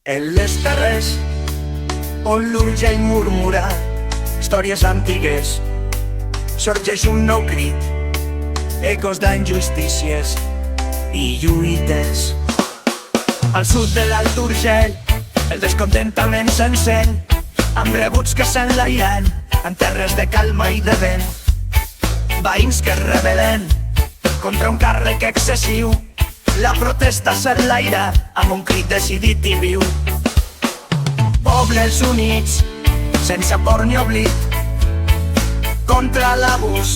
En les terres on l'urgell murmura històries antigues, sorgeix un nou crit, ecos d'injustícies i lluites. Al sud de l'Alt Urgell, el descontentament s'encén, amb rebuts que s'enlairen en terres de calma i de vent. Veïns que es rebel·len contra un càrrec excessiu, la protesta s'enlaira amb un crit decidit i viu. Pobles units, sense por ni oblit, contra l'abús,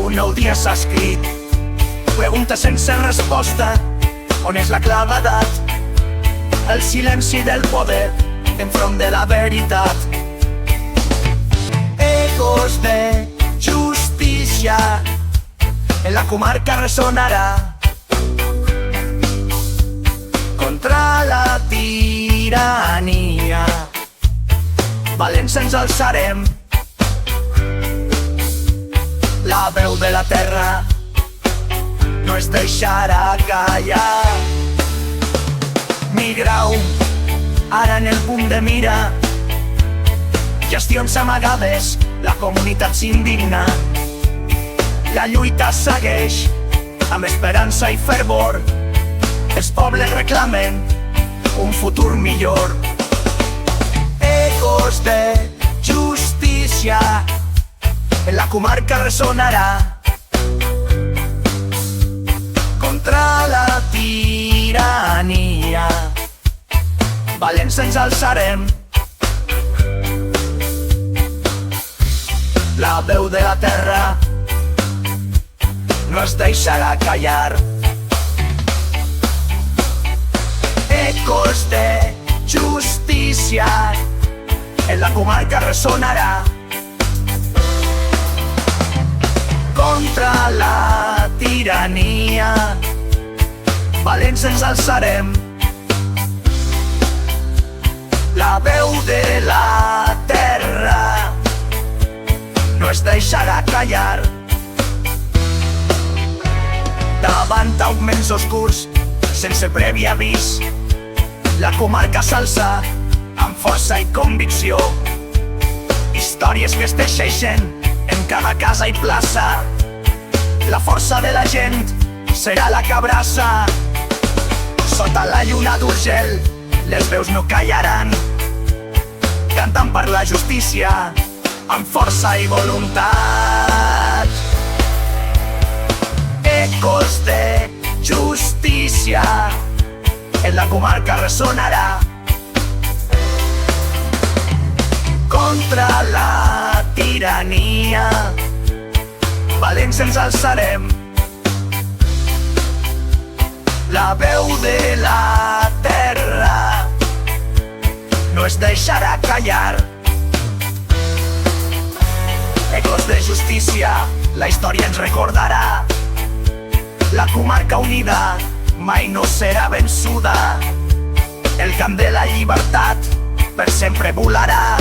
un nou dia s'ha escrit. Pregunta sense resposta, on és la clavedat? El silenci del poder enfront de la veritat. Ecos de justícia en la comarca ressonarà contra la tirania. Valents ens alçarem, la veu de la terra no es deixarà callar. Migrau, ara en el punt de mira, gestions amagades, la comunitat s'indigna. La lluita segueix, amb esperança i fervor, els pobles reclamen un futur millor. Ecos de justícia en la comarca ressonarà contra la tirania. Valents ens alçarem, la veu de la terra no es deixarà callar. Ecos de justícia en la comarca ressonarà contra la tirania. Valents ens alçarem, la veu de la terra no es deixarà callar. Davant augments oscurs, sense previ avís, la comarca s'alça amb força i convicció. Històries que es teixeixen en cada casa i plaça. La força de la gent serà la que abraça. Sota la lluna d'Urgell, les veus no callaran, cantant per la justícia amb força i voluntat. Ecos de justícia en la comarca ressonarà contra la tirania. Valents ens alçarem, la veu de la terra no es deixarà callar. Ecos de justícia, la història ens recordarà. La comarca unida mai no serà vençuda. El camp de la llibertat per sempre volarà.